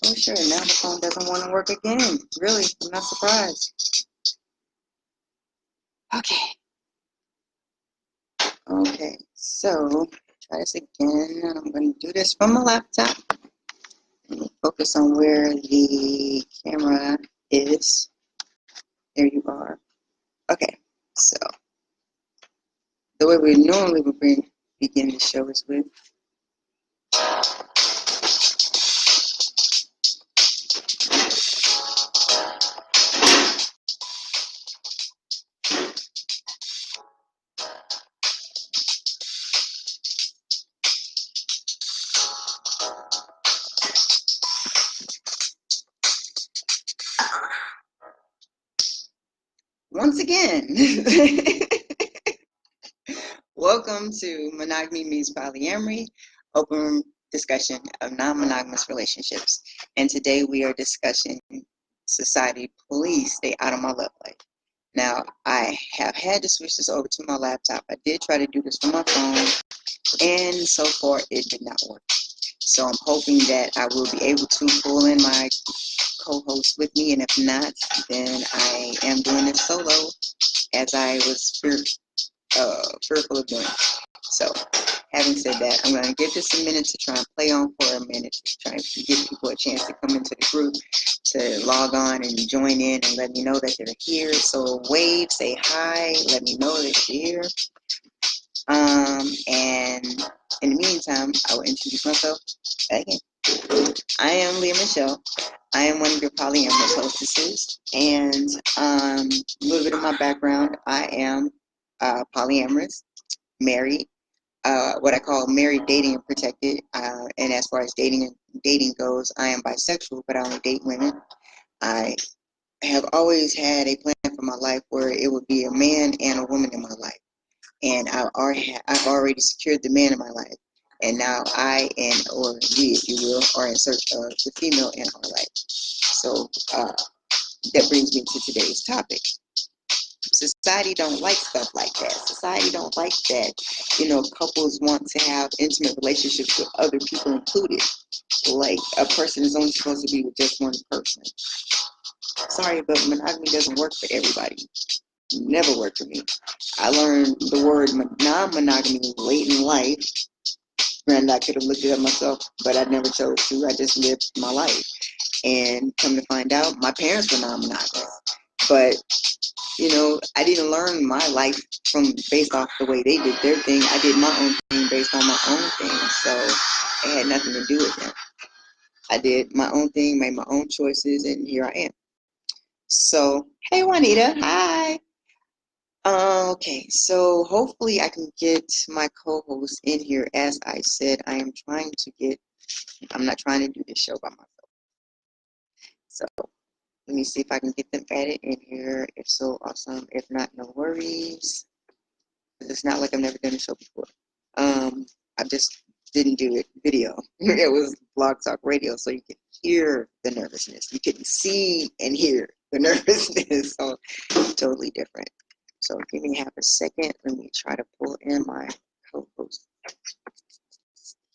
Oh, sure. Now the phone doesn't want to work again. Really, I'm not surprised. Okay. Okay, so try this again. I'm going to do this from my laptop. Let me focus on where the camera is. There you are. Okay, so the way we normally would begin the show is with once again. Welcome to Monogamy Means Polyamory, open discussion of non-monogamous relationships. And today we are discussing society, please stay out of my love life. Now, I have had to switch this over to my laptop. I did try to do this from my phone, and so far it did not work. So I'm hoping that I will be able to pull in my co-host with me, and if not, then I am doing this solo, as I was fearful of doing. So, having said that, I'm going to give this a minute to try and play on for a minute, to try to give people a chance to come into the group, to log on and join in and let me know that they're here. So wave, say hi, let me know that you're here. And in the meantime, I will introduce myself again. I am Lea Mishell. I am one of your polyamorous hostesses, and a little bit of my background. I am polyamorous, married, what I call married, dating, and protected. And as far as dating goes, I am bisexual, but I only date women. I have always had a plan for my life where it would be a man and a woman in my life. And I've already secured the man in my life. And now I or we, if you will, are in search of the female in our life. So that brings me to today's topic. Society don't like stuff like that. Society don't like that, couples want to have intimate relationships with other people included. Like a person is only supposed to be with just one person. Sorry, but monogamy doesn't work for everybody. Never worked for me. I learned the word non-monogamy late in life. Granted, I could have looked it up myself, but I never chose to. I just lived my life. And come to find out, my parents were non-monogamous. But, I didn't learn my life based off the way they did their thing. I did my own thing based on my own thing. So it had nothing to do with them. I did my own thing, made my own choices, and here I am. So, hey, Juanita. Hi. Okay, so hopefully I can get my co-host in here. As I said, I'm not trying to do this show by myself. So let me see if I can get them added in here. If so, awesome. If not, no worries. It's not like I've never done a show before. I just didn't do it video. It was Blog Talk Radio, so you could hear the nervousness. You couldn't see and hear the nervousness, so totally different. So give me half a second. Let me try to pull in my co-host.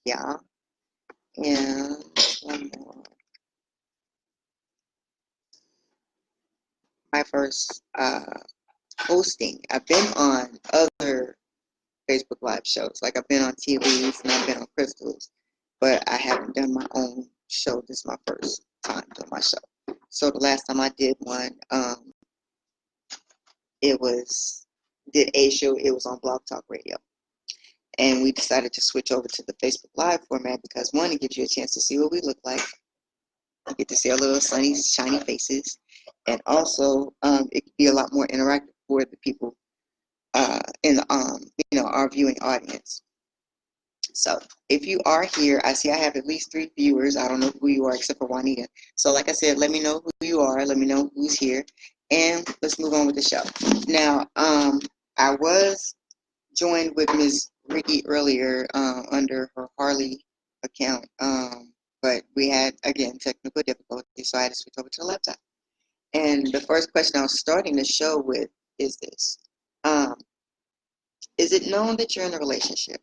Yeah. And one more. My first hosting. I've been on other Facebook Live shows. Like I've been on TVs and I've been on Crystals, but I haven't done my own show. This is my first time doing my show. So the last time I did one, it was on Blog Talk Radio. And we decided to switch over to the Facebook Live format because, one, it gives you a chance to see what we look like. You get to see our little sunny, shiny faces. And also, it could be a lot more interactive for the people in our viewing audience. So if you are here, I see I have at least 3 viewers. I don't know who you are except for Juanita. So like I said, let me know who you are. Let me know who's here. And let's move on with the show. Now, I was joined with Ms. Ricky earlier under her Harley account, but we had, again, technical difficulties, so I had to switch over to the laptop. And the first question I was starting the show with is this. Is it known that you're in a relationship?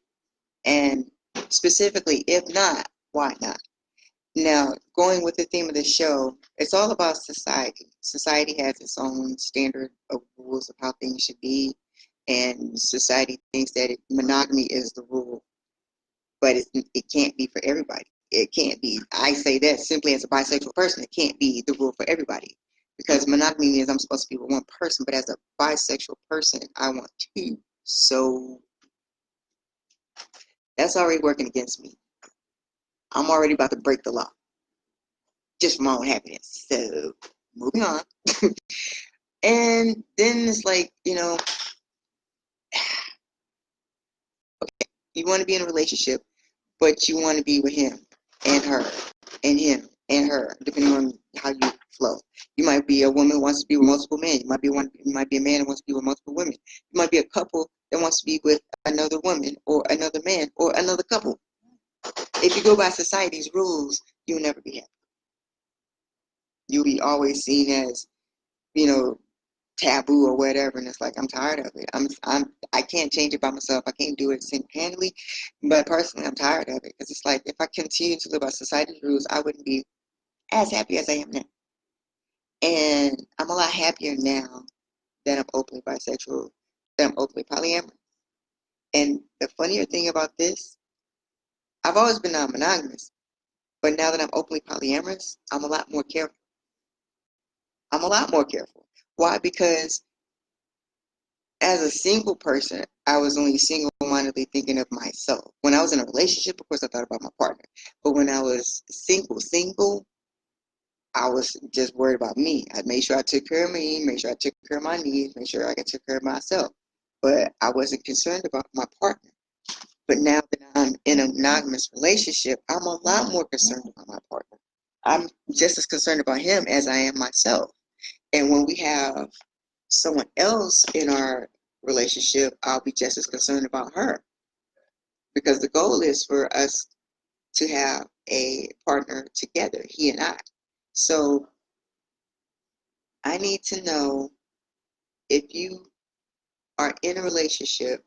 And specifically, if not, why not? Now, going with the theme of the show, it's all about society. Society has its own standard of rules of how things should be, and society thinks that monogamy is the rule, but it can't be for everybody. It can't be. I say that simply as a bisexual person, it can't be the rule for everybody. Because monogamy means I'm supposed to be with one person, but as a bisexual person, I want two. So that's already working against me. I'm already about to break the law just for my own happiness. So moving on. And then it's like, you want to be in a relationship, but you want to be with him and her and him and her, depending on how you flow. You might be a woman who wants to be with multiple men. You might be a man who wants to be with multiple women. You might be a couple that wants to be with another woman or another man or another couple. If you go by society's rules, you'll never be happy. You'll be always seen as, taboo or whatever, and it's like I'm tired of it. I can't change it by myself. I can't do it single-handedly, but personally, I'm tired of it because it's like if I continue to live by society's rules, I wouldn't be as happy as I am now. And I'm a lot happier now that I'm openly bisexual, that I'm openly polyamorous. And the funnier thing about this, I've always been non-monogamous, but now that I'm openly polyamorous, I'm a lot more careful. I'm a lot more careful. Why? Because as a single person, I was only single-mindedly thinking of myself. When I was in a relationship, of course, I thought about my partner. But when I was single, I was just worried about me. I made sure I took care of me, made sure I took care of my needs, made sure I could take care of myself. But I wasn't concerned about my partner. But now that I'm in a monogamous relationship, I'm a lot more concerned about my partner. I'm just as concerned about him as I am myself. And when we have someone else in our relationship, I'll be just as concerned about her. Because the goal is for us to have a partner together, he and I. So I need to know if you are in a relationship.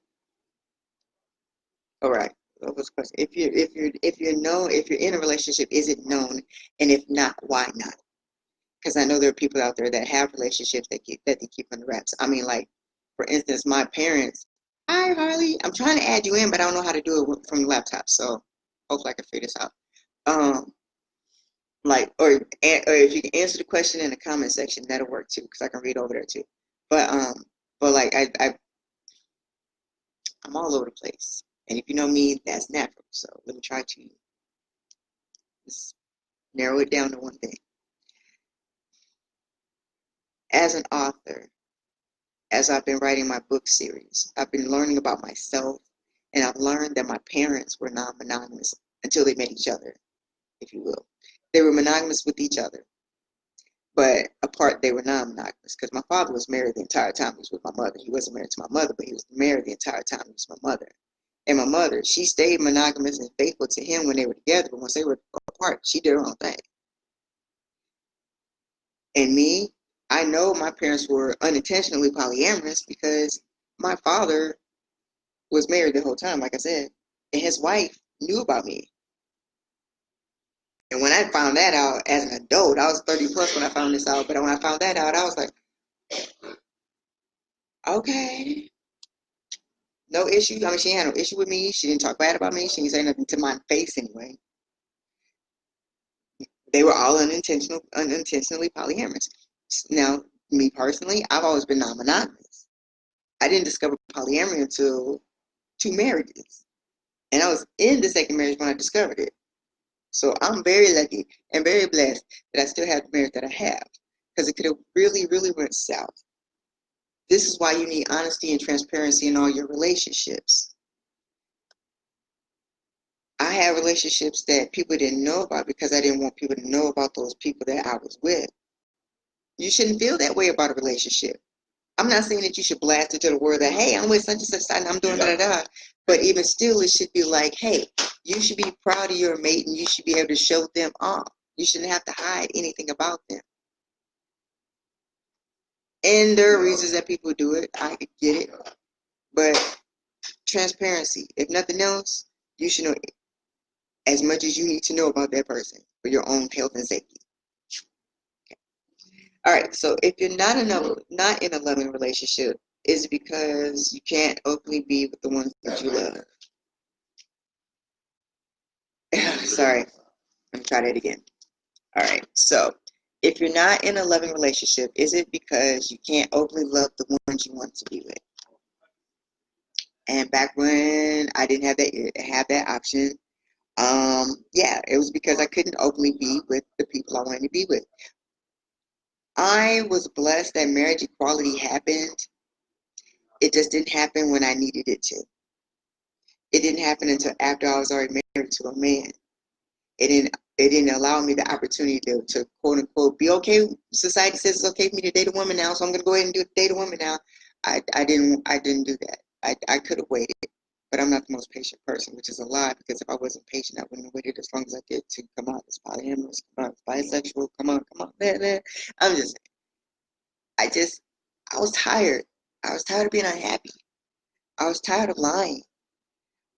All right. What was the question? If you're in a relationship, is it known? And if not, why not? Because I know there are people out there that have relationships that they keep under wraps. I mean, like, for instance, my parents. Hi, Harley. I'm trying to add you in, but I don't know how to do it from the laptop. So hopefully I can figure this out. Or if you can answer the question in the comment section, that'll work too, because I can read over there too. But like I'm all over the place, and if you know me, that's natural. So let me try to just narrow it down to one thing. As an author, as I've been writing my book series, I've been learning about myself, and I've learned that my parents were non-monogamous until they met each other, if you will. They were monogamous with each other, but apart they were non-monogamous because my father was married the entire time he was with my mother. He wasn't married to my mother, but he was married the entire time he was with my mother. And my mother, she stayed monogamous and faithful to him when they were together, but once they were apart, she did her own thing. And me, I know my parents were unintentionally polyamorous because my father was married the whole time, like I said, and his wife knew about me. And when I found that out as an adult, I was 30 plus when I found this out, but when I found that out, I was like, okay, no issue. I mean, she had no issue with me. She didn't talk bad about me. She didn't say nothing to my face anyway. They were all unintentionally polyamorous. Now, me personally, I've always been non-monogamous. I didn't discover polyamory until 2 marriages. And I was in the second marriage when I discovered it. So I'm very lucky and very blessed that I still have the marriage that I have. Because it could have really, really went south. This is why you need honesty and transparency in all your relationships. I had relationships that people didn't know about because I didn't want people to know about those people that I was with. You shouldn't feel that way about a relationship. I'm not saying that you should blast it to the world that, hey, I'm with such and such and I'm doing da-da-da. But even still, it should be like, hey, you should be proud of your mate and you should be able to show them off. You shouldn't have to hide anything about them. And there are reasons that people do it. I get it. But transparency, if nothing else, you should know as much as you need to know about that person for your own health and safety. Okay. All right. So if you're not in a loving relationship, is it because you can't openly be with the ones that you love? Sorry. Let me try that again. All right. So if you're not in a loving relationship, is it because you can't openly love the ones you want to be with? And back when I didn't have that option, yeah, it was because I couldn't openly be with the people I wanted to be with. I was blessed that marriage equality happened. It just didn't happen when I needed it to. It didn't happen until after I was already married to a man. It didn't allow me the opportunity to quote unquote be okay. Society says it's okay for me to date a woman now, so I'm gonna go ahead and date a woman now. I didn't do that. I could have waited, but I'm not the most patient person, which is a lie, because if I wasn't patient, I wouldn't have waited as long as I did to come out as polyamorous, come out as bisexual, come on, man. I'm just, I was tired. I was tired of being unhappy. I was tired of lying.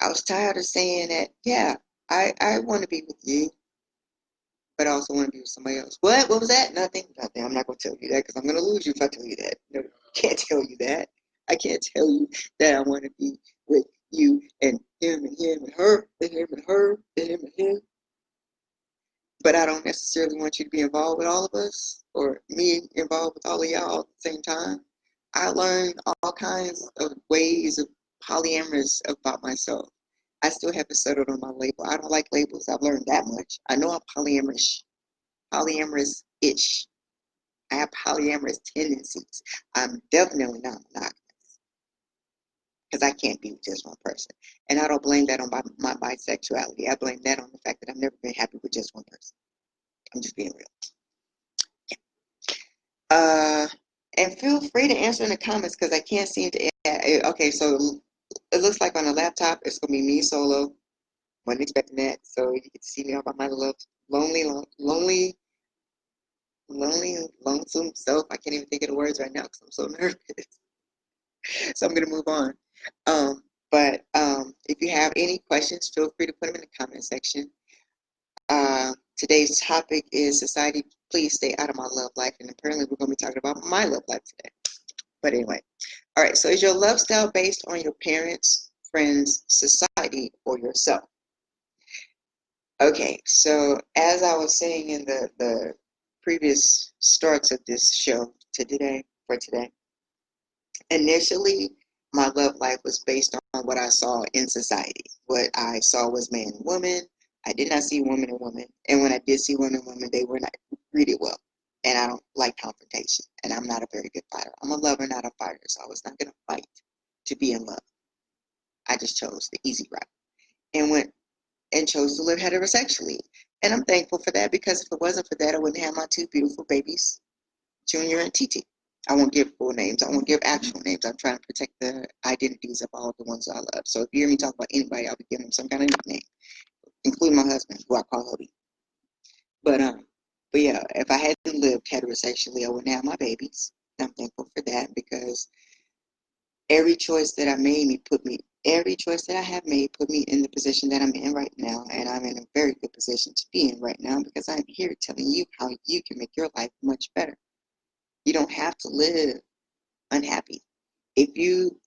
I was tired of saying that, yeah, I want to be with you, but I also want to be with somebody else. What? What was that? Nothing. Nothing. I'm not going to tell you that because I'm going to lose you if I tell you that. No, I can't tell you that. I can't tell you that I want to be with you and him and her and him and her and him and him. But I don't necessarily want you to be involved with all of us or me involved with all of y'all at the same time. I learned all kinds of ways of polyamorous about myself. I still haven't settled on my label. I don't like labels. I've learned that much. I know I'm polyamorous-ish. I have polyamorous tendencies. I'm definitely not monogamous because I can't be with just one person. And I don't blame that on my bisexuality. I blame that on the fact that I've never been happy with just one person. I'm just being real. Yeah. And feel free to answer in the comments because I can't seem to. Okay, so it looks like on the laptop it's gonna be me solo. Wasn't expecting that, so you can see me all by my lonely, lonesome self. I can't even think of the words right now because I'm so nervous. So I'm gonna move on. But if you have any questions, feel free to put them in the comment section. Today's topic is society. Please stay out of my love life, and apparently we're gonna be talking about my love life today. But anyway, all right. So is your love style based on your parents, friends, society, or yourself? Okay, so as I was saying in the previous starts of this show for today, initially my love life was based on what I saw in society. What I saw was man and woman. I did not see woman and woman. And when I did see woman and woman, they were not treated well. And I don't like confrontation. And I'm not a very good fighter. I'm a lover, not a fighter. So I was not going to fight to be in love. I just chose the easy route and chose to live heterosexually. And I'm thankful for that because if it wasn't for that, I wouldn't have my two beautiful babies, Junior and TT. I won't give full names. I won't give actual names. I'm trying to protect the identities of all the ones I love. So if you hear me talk about anybody, I'll be giving them some kind of nickname, including my husband, who I call Hobie. But yeah, if I hadn't lived heterosexually, I wouldn't have my babies. I'm thankful for that because every choice that I have made put me in the position that I'm in right now, and I'm in a very good position to be in right now because I'm here telling you how you can make your life much better. You don't have to live unhappy. If you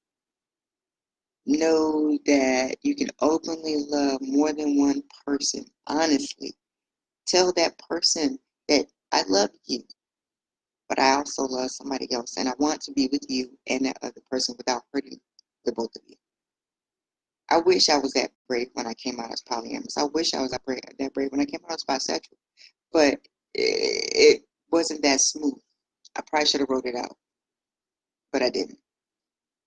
know that you can openly love more than one person, honestly, tell that person that I love you, but I also love somebody else, and I want to be with you and that other person without hurting the both of you. I wish I was that brave when I came out as polyamorous. I wish I was that brave when I came out as bisexual, but it wasn't that smooth. I probably should have wrote it out, but I didn't.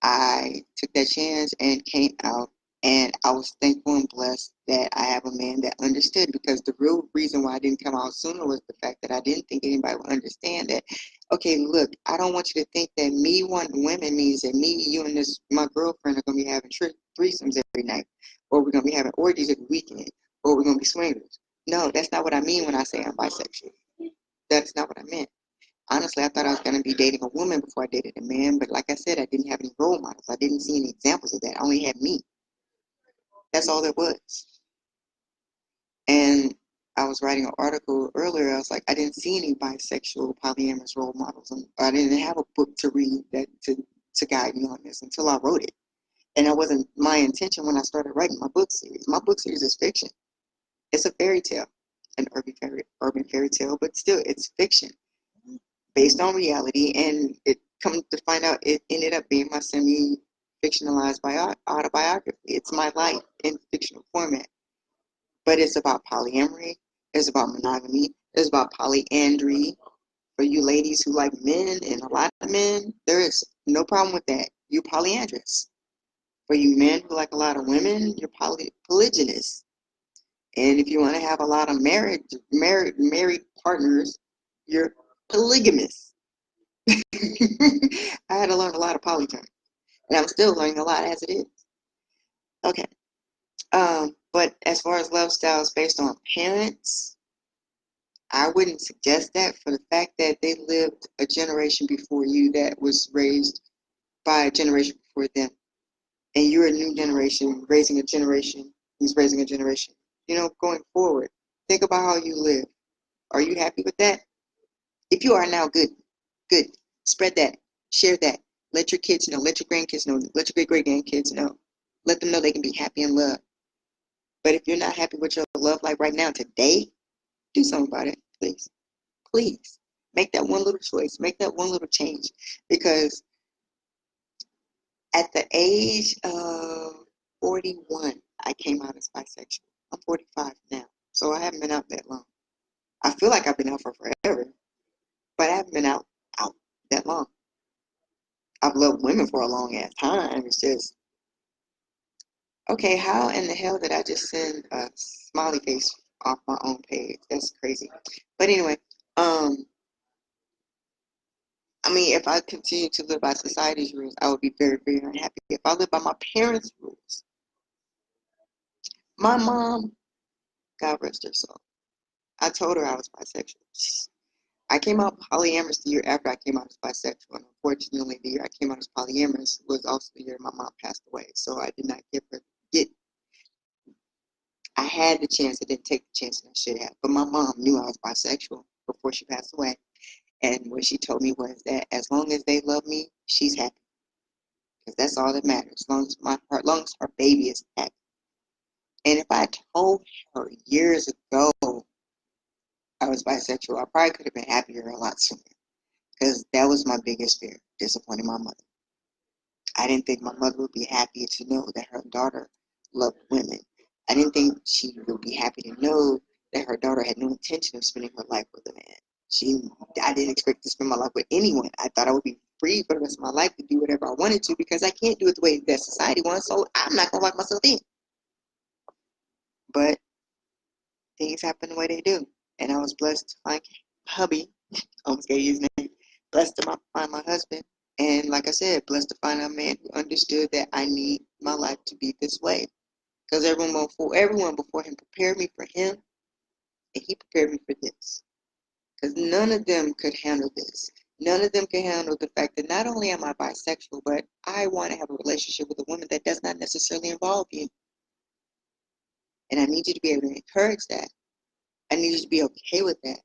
I took that chance and came out, and I was thankful and blessed that I have a man that understood, because the real reason why I didn't come out sooner was the fact that I didn't think anybody would understand that. Okay, look, I don't want you to think that me wanting women means that me, you, and my girlfriend are going to be having threesomes every night, or we're going to be having orgies every weekend, or we're going to be swingers. No, that's not what I mean when I say I'm bisexual. That's not what I meant. Honestly, I thought I was going to be dating a woman before I dated a man, but like I said, I didn't have any role models. I didn't see any examples of that. I only had me. That's all there was. And I was writing an article earlier. I was like, I didn't see any bisexual polyamorous role models, and I didn't have a book to read that to guide me on this until I wrote it. And that wasn't my intention when I started writing my book series. My book series is fiction. It's a fairy tale, an urban fairy tale, but still, it's fiction based on reality. And it come to find out, it ended up being my semi-fictionalized autobiography. It's my life in fictional format. But it's about polyamory. It's about monogamy. It's about polyandry. For you ladies who like men and a lot of men, there is no problem with that. You're polyandrous. For you men who like a lot of women, you're polygynous. And if you want to have a lot of married partners, you're polygamous. I had to learn a lot of polyterms, and I'm still learning a lot as it is. Okay. But as far as love styles based on parents, I wouldn't suggest that, for the fact that they lived a generation before you that was raised by a generation before them. And you're a new generation raising a generation who's raising a generation. Going forward, think about how you live. Are you happy with that? If you are now, good. Good. Spread that. Share that. Let your kids know. Let your grandkids know. Let your great-great-grandkids know. Let them know they can be happy in love. But if you're not happy with your love life right now, today, do something about it, please. Please. Make that one little choice. Make that one little change. Because at the age of 41, I came out as bisexual. I'm 45 now, so I haven't been out that long. I feel like I've been out for forever, but I haven't been out that long. I've loved women for a long ass time. It's just, okay, how in the hell did I just send a smiley face off my own page? That's crazy. But anyway, if I continue to live by society's rules, I would be very, very unhappy. If I live by my parents' rules, my mom, God rest her soul, I told her I was bisexual. I came out polyamorous the year after I came out as bisexual, and unfortunately, the year I came out as polyamorous was also the year my mom passed away. So I did not get. I had the chance, I didn't take the chance, and I should have. But my mom knew I was bisexual before she passed away, and what she told me was that as long as they love me, she's happy, because that's all that matters. As long as her baby is happy. And if I told her years ago I was bisexual, I probably could have been happier a lot sooner. Because that was my biggest fear, disappointing my mother. I didn't think my mother would be happy to know that her daughter loved women. I didn't think she would be happy to know that her daughter had no intention of spending her life with a man. I didn't expect to spend my life with anyone. I thought I would be free for the rest of my life to do whatever I wanted to, because I can't do it the way that society wants, so I'm not going to lock myself in. But things happen the way they do. And I was blessed to find hubby, almost gave you his name, blessed to find my husband. And like I said, blessed to find a man who understood that I need my life to be this way. Because everyone before him prepared me for him, and he prepared me for this. Because none of them could handle this. None of them can handle the fact that not only am I bisexual, but I want to have a relationship with a woman that does not necessarily involve you. And I need you to be able to encourage that. I need you to be okay with that.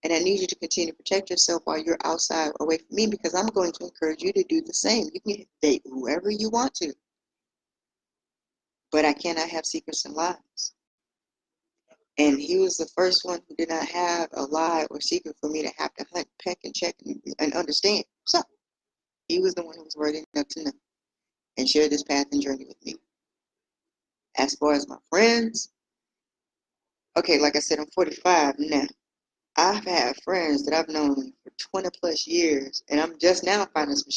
And I need you to continue to protect yourself while you're outside away from me, because I'm going to encourage you to do the same. You can date whoever you want to. But I cannot have secrets and lies. And he was the first one who did not have a lie or secret for me to have to hunt, peck, and check and understand. So he was the one who was worthy enough to know and share this path and journey with me. As far as my friends, okay, like I said, I'm 45 now. I've had friends that I've known for 20 plus years, and I'm just now finding some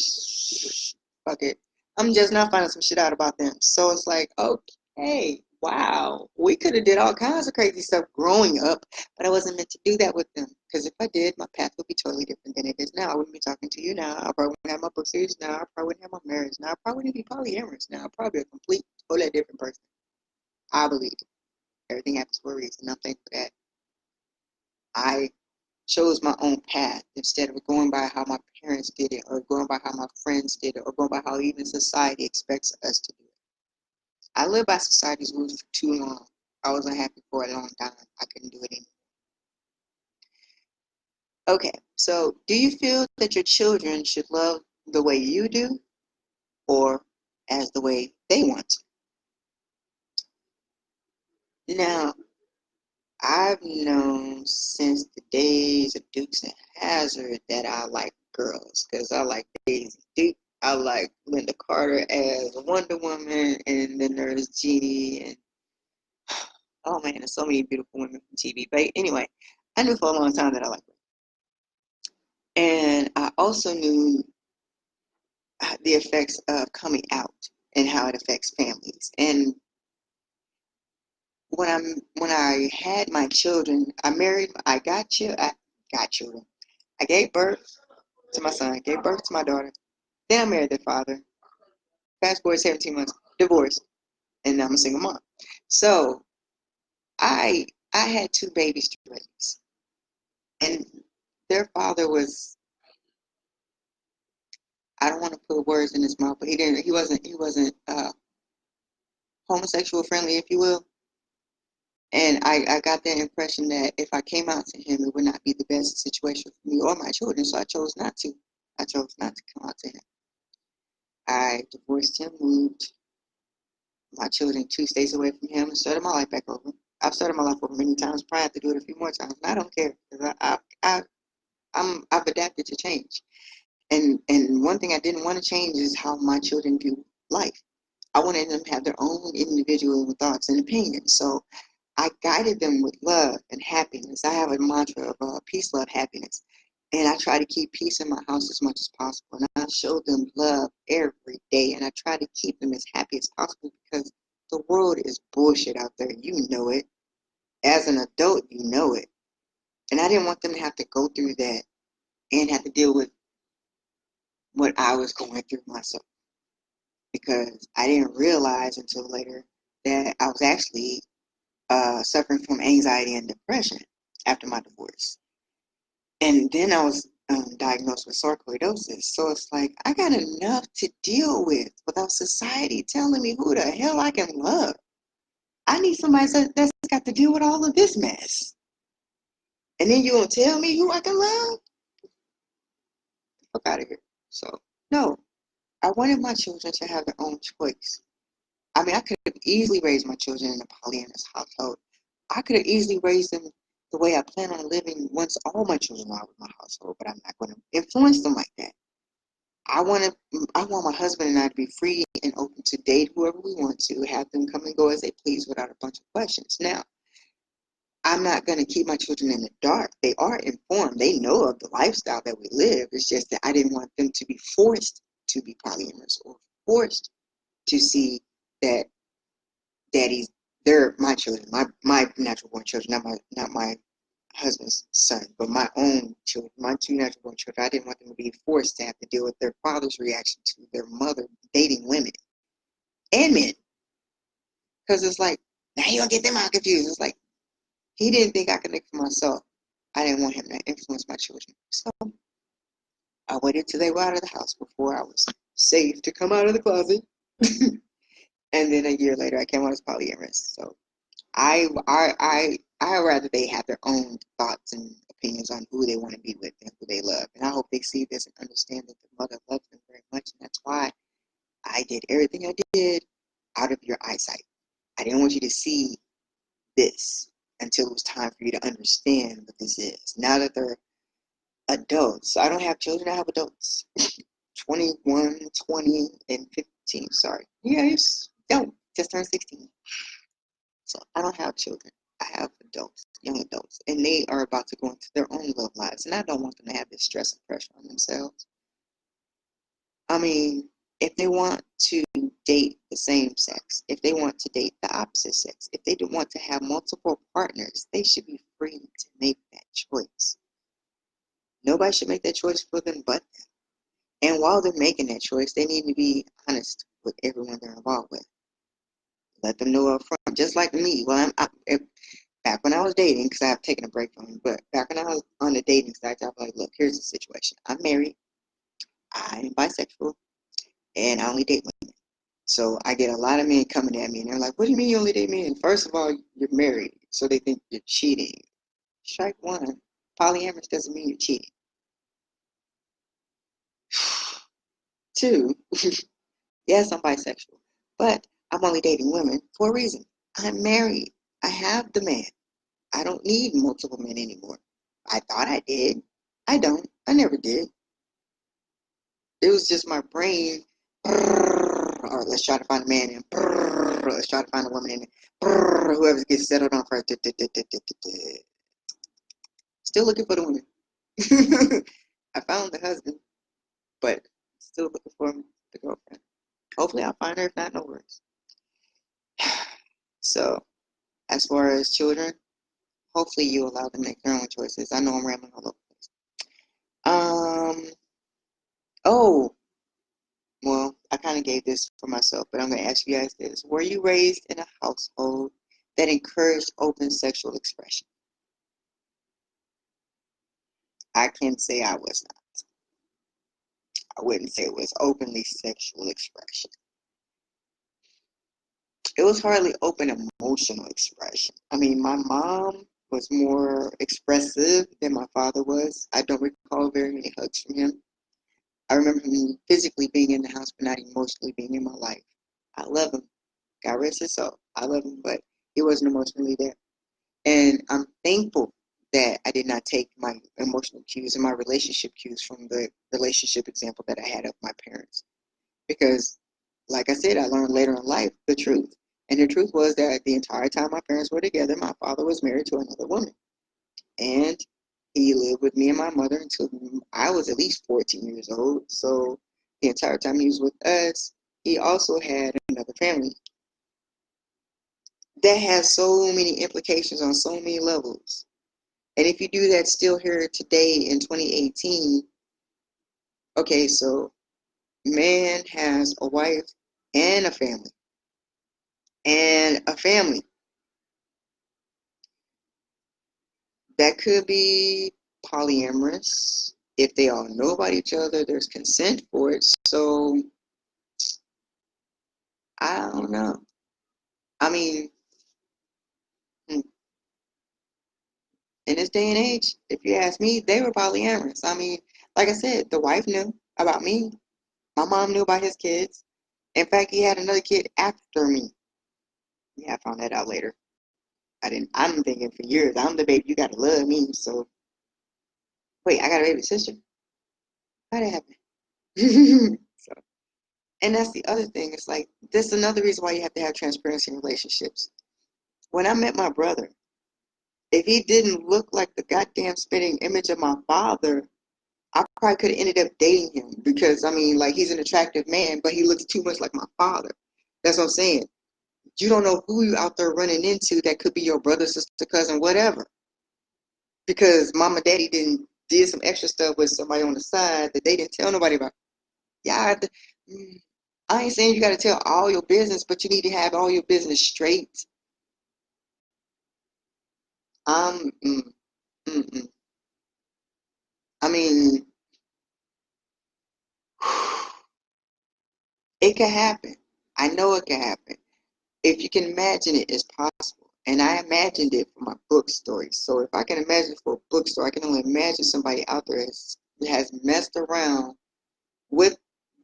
I'm just now finding some shit out about them. So it's like, okay, wow, we could have did all kinds of crazy stuff growing up, but I wasn't meant to do that with them. Because if I did, my path would be totally different than it is now. I wouldn't be talking to you now. I probably wouldn't have my book series now. I probably wouldn't have my marriage now. I probably wouldn't be polyamorous now. I'd probably be a complete, totally different person. I believe everything happens for a reason. I'm thankful that I chose my own path instead of going by how my parents did it, or going by how my friends did it, or going by how even society expects us to do it. I lived by society's rules for too long. I was unhappy for a long time. I couldn't do it anymore. Okay, so do you feel that your children should love the way you do or as the way they want to? Now, I've known since the days of Dukes and Hazzard that I like girls because I like Daisy Duke. I like Linda Carter as Wonder Woman, and then there's Jeannie, and oh man, there's so many beautiful women from TV. But anyway, I knew for a long time that I liked her. And I also knew the effects of coming out and how it affects families. And when I had my children, I got children. I gave birth to my son, gave birth to my daughter. Then I married their father. Fast forward 17 months, divorced, and now I'm a single mom. So I had two babies to raise, and their father was, I don't want to put words in his mouth, but he wasn't homosexual friendly, if you will. And I got that impression that if I came out to him, it would not be the best situation for me or my children. So I chose not to. I chose not to come out to him. I divorced him, moved my children 2 states away from him, and started my life back over. I've started my life over many times. Probably have to do it a few more times, and I don't care because I've adapted to change. And one thing I didn't want to change is how my children view life. I wanted them to have their own individual thoughts and opinions. So I guided them with love and happiness. I have a mantra of peace, love, happiness. And I try to keep peace in my house as much as possible. And I show them love every day. And I try to keep them as happy as possible because the world is bullshit out there. You know it. As an adult, you know it. And I didn't want them to have to go through that and have to deal with what I was going through myself. Because I didn't realize until later that I was actually suffering from anxiety and depression after my divorce. And then I was diagnosed with sarcoidosis. So it's like, I got enough to deal with without society telling me who the hell I can love. I need somebody that's got to deal with all of this mess. And then you gonna tell me who I can love? Fuck out of here. So, no, I wanted my children to have their own choice. I mean, I could have easily raised my children in a polyamorous household. I could have easily raised them the way I plan on living once all my children are with my household, but I'm not going to influence them like that. I want my husband and I to be free and open to date whoever we want to, have them come and go as they please without a bunch of questions. Now, I'm not going to keep my children in the dark. They are informed. They know of the lifestyle that we live. It's just that I didn't want them to be forced to be polyamorous or forced to see that daddies, they're my children, my natural born children, not my husband's son, but my own children, my two natural born children. I didn't want them to be forced to have to deal with their father's reaction to their mother dating women and men. Because it's like, now you gonna get them all confused. It's like, he didn't think I could think for myself. I didn't want him to influence my children. So I waited till they were out of the house before I was safe to come out of the closet. And then a year later, I came out as polyamorous. So I rather they have their own thoughts and opinions on who they want to be with and who they love. And I hope they see this and understand that the mother loves them very much. And that's why I did everything I did out of your eyesight. I didn't want you to see this until it was time for you to understand what this is. Now that they're adults, I don't have children, I have adults. 21, 20, and 15, sorry. Yes, don't, just turned 16. So I don't have children. I have adults, young adults, and they are about to go into their own love lives. And I don't want them to have this stress and pressure on themselves. I mean, if they want to date the same sex, if they want to date the opposite sex, if they do want to have multiple partners, they should be free to make that choice. Nobody should make that choice for them but them. And while they're making that choice, they need to be honest with everyone they're involved with. Let them know up front, just like me. Well, back when I was dating, because I have taken a break from it, but back when I was on the dating site, I was like, look, here's the situation. I'm married, I'm bisexual, and I only date women. So I get a lot of men coming at me, and they're like, "What do you mean you only date men? First of all, you're married, so they think you're cheating." Strike one. Polyamorous doesn't mean you're cheating. Two, yes, I'm bisexual, but I'm only dating women for a reason. I'm married. I have the man. I don't need multiple men anymore. I thought I did. I don't. I never did. It was just my brain. All right, let's try to find a man and let's try to find a woman and whoever gets settled on first. Still looking for the woman. I found the husband, but still looking for the girlfriend. Hopefully I'll find her, if not, no worries. So, as far as children, hopefully you allow them to make their own choices. I know I'm rambling all over the place. Oh, well, I kind of gave this for myself, but I'm going to ask you guys this. Were you raised in a household that encouraged open sexual expression? I can say I was not. I wouldn't say it was openly sexual expression. It was hardly open emotional expression. I mean, my mom was more expressive than my father was. I don't recall very many hugs from him. I remember him physically being in the house, but not emotionally being in my life. I love him. God rest his soul. I love him, but he wasn't emotionally there. And I'm thankful that I did not take my emotional cues and my relationship cues from the relationship example that I had of my parents. Because, like I said, I learned later in life the truth. And the truth was that the entire time my parents were together, my father was married to another woman. And he lived with me and my mother until I was at least 14 years old. So the entire time he was with us, he also had another family. That has so many implications on so many levels. And if you do that still here today in 2018, okay, so man has a wife and a family. And a family. That could be polyamorous. If they all know about each other, there's consent for it. So I don't know. I mean, in this day and age, if you ask me, they were polyamorous. I mean, like I said, the wife knew about me. My mom knew about his kids. In fact, he had another kid after me. Yeah, I found that out later. I didn't. I'm thinking for years, I'm the baby. You gotta love me. So wait, I got a baby sister. How did that happen? So, and that's the other thing. It's like this is another reason why you have to have transparency in relationships. When I met my brother, if he didn't look like the goddamn spitting image of my father, I probably could have ended up dating him because I mean, like he's an attractive man, but he looks too much like my father. That's what I'm saying. You don't know who you out there running into that could be your brother, sister, cousin, whatever. Because mama, daddy did some extra stuff with somebody on the side that they didn't tell nobody about. Yeah, I ain't saying you got to tell all your business, but you need to have all your business straight. Um, mm, mm, mm. I mean, it can happen. I know it can happen. If you can imagine it, it's possible. And I imagined it for my book story. So if I can imagine it for a book story, I can only imagine somebody out there has messed around with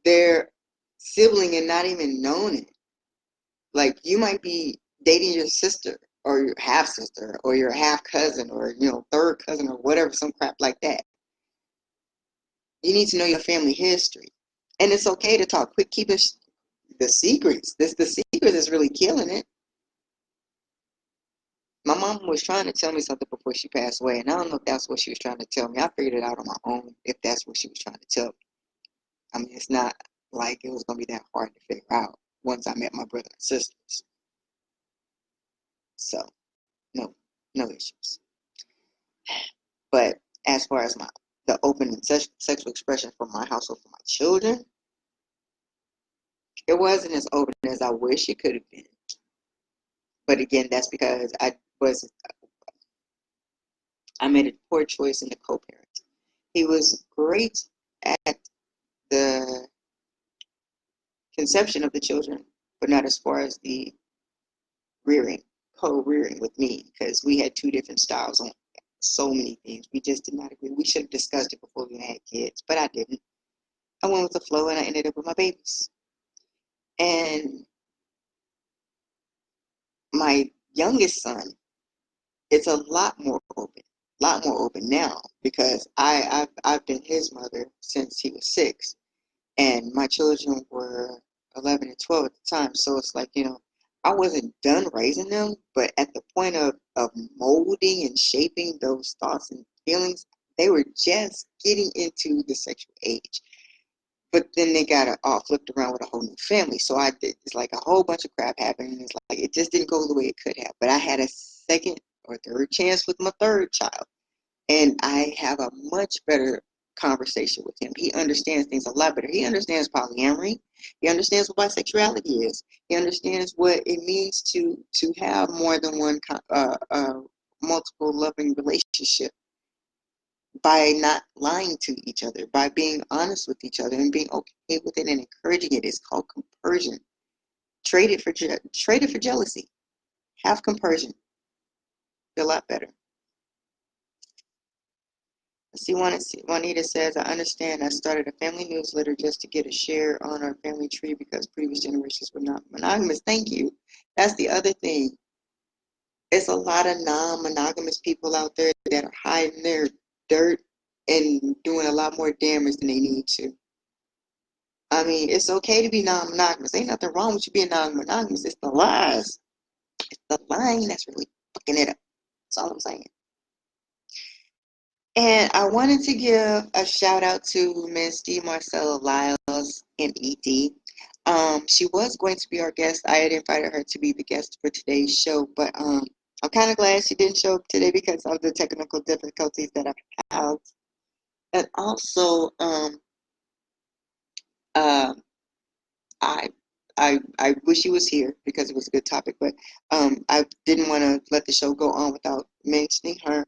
their sibling and not even known it. Like you might be dating your sister or your half sister or your half cousin or third cousin or whatever, some crap like that. You need to know your family history. And it's okay to talk. Quit keeping the secrets. The secret is really killing it. My mom was trying to tell me something before she passed away, and I don't know if that's what she was trying to tell me. I figured it out on my own if that's what she was trying to tell me. I mean, it's not like it was going to be that hard to figure out once I met my brother and sisters. So, no issues. But as far as the open sexual expression from my household for my children, it wasn't as open as I wish it could have been. But again, that's because I made a poor choice in the co-parent. He was great at the conception of the children, but not as far as the co-rearing with me, because we had two different styles on so many things. We just did not agree. We should have discussed it before we had kids, but I didn't. I went with the flow, and I ended up with my babies. And my youngest son, it's a lot more open now, because I've been his mother since he was 6, and my children were 11 and 12 at the time. So it's like, I wasn't done raising them, but at the point of molding and shaping those thoughts and feelings, they were just getting into the sexual age. But then they got it all flipped around with a whole new family. So it's like a whole bunch of crap happening. It's like it just didn't go the way it could have. But I had a second or third chance with my third child. And I have a much better conversation with him. He understands things a lot better. He understands polyamory. He understands what bisexuality is. He understands what it means to have more than one multiple loving relationship, by not lying to each other, by being honest with each other and being okay with it and encouraging it. It's called compersion. Trade it for jealousy. Have compersion. Feel a lot better. See, Juanita says, I understand. I started a family newsletter just to get a share on our family tree because previous generations were not monogamous. Thank you. That's the other thing. There's a lot of non-monogamous people out there that are hiding their dirt and doing a lot more damage than they need to. I mean, it's okay to be non-monogamous. Ain't nothing wrong with you being non-monogamous. It's the lies. It's the lying that's really fucking it up. That's all I'm saying. And I wanted to give a shout out to Miss D. Marcella Lyles, MED. She was going to be our guest. I had invited her to be the guest for today's show, but I'm kind of glad she didn't show up today because of the technical difficulties that I've had. And also, I wish she was here because it was a good topic, but I didn't want to let the show go on without mentioning her.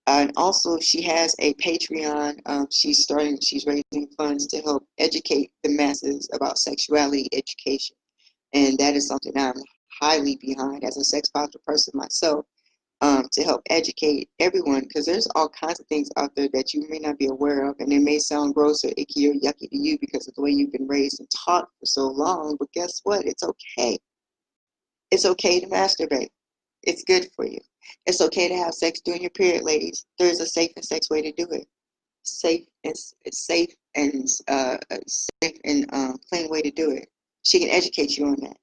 And also, she has a Patreon. She's raising funds to help educate the masses about sexuality education. And that is something I'm highly behind as a sex positive person myself, to help educate everyone, because there's all kinds of things out there that you may not be aware of, and it may sound gross or icky or yucky to you because of the way you've been raised and taught for so long. But guess what? It's okay. It's okay to masturbate. It's good for you. It's okay to have sex during your period, ladies. There's a safe and sex way to do it. Safe and clean way to do it. She can educate you on that.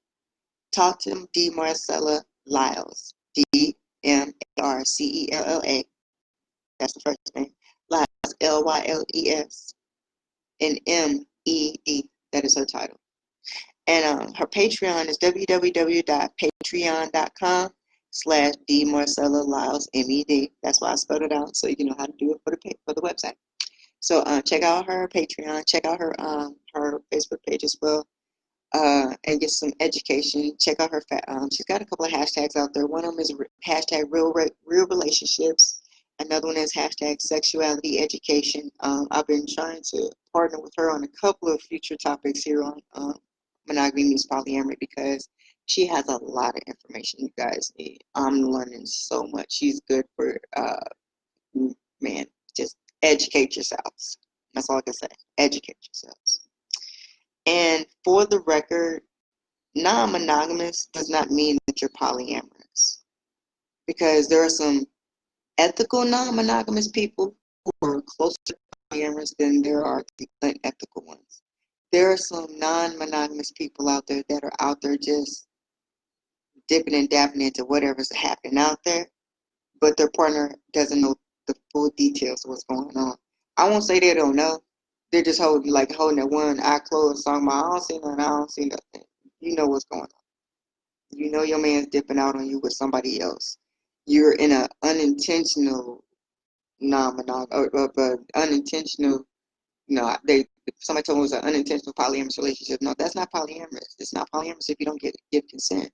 Talk to D. Marcella Lyles. DMARCELLA. That's the first name. Lyles, LYLES. And MED. That is her title. And her Patreon is www.patreon.com/D Marcella Lyles MED. That's why I spelled it out, so you know how to do it for the website. So check out her Patreon, check out her Facebook page as well, and get some education. Check out her. She's got a couple of hashtags out there. One of them is hashtag real relationships. Another one is hashtag sexuality education. I've been trying to partner with her on a couple of future topics here on monogamy meets polyamory, because she has a lot of information you guys need. I'm learning so much. She's good for man, just educate yourselves. That's all I can say. Educate yourselves. And for the record, non-monogamous does not mean that you're polyamorous, because there are some ethical non-monogamous people who are closer to polyamorous than there are the unethical ones. There are some non-monogamous people out there that are out there just dipping and dabbing into whatever's happening out there, but their partner doesn't know the full details of what's going on. I won't say they don't know. They're just holding that one eye closed, talking about, I don't see nothing, I don't see nothing. You know what's going on. You know your man's dipping out on you with somebody else. You're in an unintentional non-monogamy, but unintentional. No, somebody told me it was an unintentional polyamorous relationship. No, that's not polyamorous. It's not polyamorous if you don't give consent.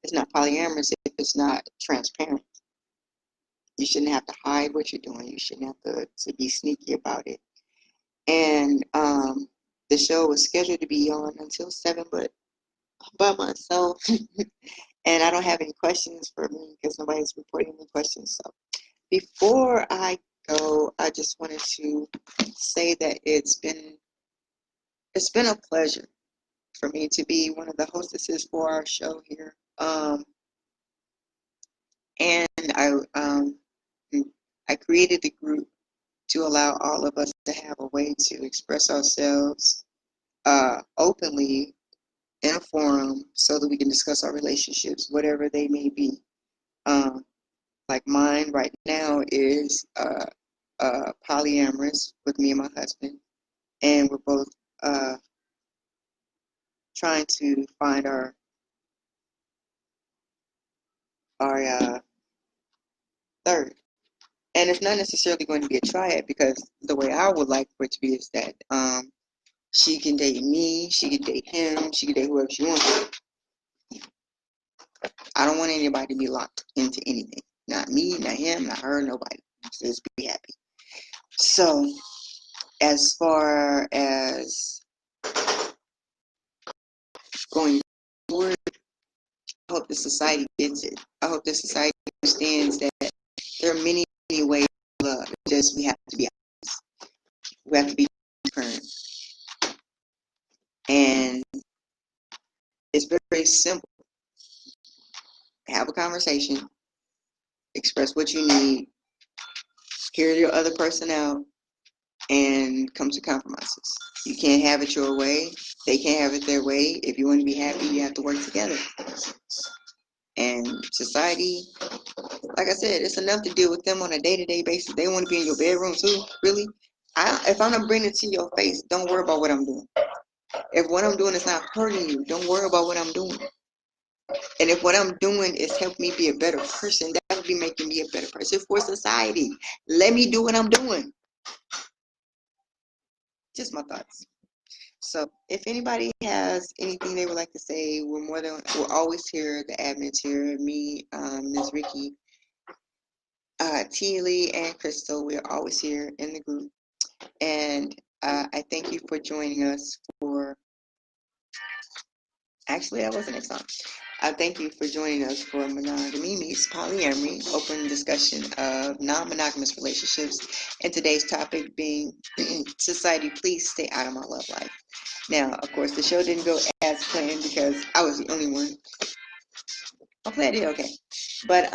It's not polyamorous if it's not transparent. You shouldn't have to hide what you're doing. You shouldn't have to be sneaky about it. And the show was scheduled to be on until 7, but by myself, and I don't have any questions for me because nobody's reporting any questions. So before I go, I just wanted to say that it's been a pleasure for me to be one of the hostesses for our show here. And I created the group to allow all of us to have a way to express ourselves openly in a forum so that we can discuss our relationships, whatever they may be. Like mine right now is polyamorous with me and my husband, and we're both trying to find our third. And it's not necessarily going to be a triad because the way I would like for it to be is that she can date me, she can date him, she can date whoever she wants. I don't want anybody to be locked into anything. Not me, not him, not her, nobody. Just be happy. So, as far as going forward, I hope the society gets it. I hope the society understands that there are many, many ways to love. It's just we have to be honest. We have to be transparent. And it's very, very simple. Have a conversation, express what you need, hear your other person out, and come to compromises. You can't have it your way. They can't have it their way. If you want to be happy, you have to work together. And society, like I said, it's enough to deal with them on a day-to-day basis. They want to be in your bedroom too, really. If I'm not bringing it to your face, don't worry about what I'm doing. If what I'm doing is not hurting you, don't worry about what I'm doing. And if what I'm doing is helping me be a better person, that would be making me a better person for society. Let me do what I'm doing. Just my thoughts. So if anybody has anything they would like to say, we're always here. The admins here, me, Ms. Ricky, T. Lee, and Crystal. We're always here in the group. And I thank you for joining us for. Actually, that was the next song. I thank you for joining us for Monogamy Meets Polyamory, open discussion of non-monogamous relationships, and today's topic being society, please stay out of my love life. Now, of course, the show didn't go as planned because I was the only one. Hopefully I did okay. But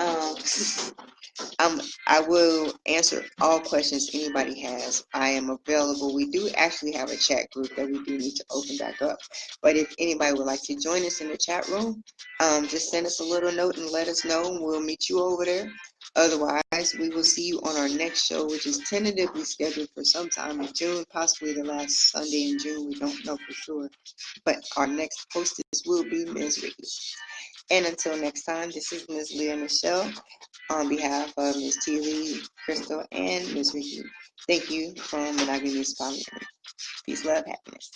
I will answer all questions anybody has. I am available. We do actually have a chat group that we do need to open back up. But if anybody would like to join us in the chat room, just send us a little note and let us know, and we'll meet you over there. Otherwise, we will see you on our next show, which is tentatively scheduled for sometime in June, possibly the last Sunday in June. We don't know for sure. But our next hostess will be Ms. Ricky. And until next time, this is Ms. Lea Mishell on behalf of Ms. T. Lee, Crystal, and Ms. Ricky. Thank you from Monogamy Polyamory. Peace, love, happiness.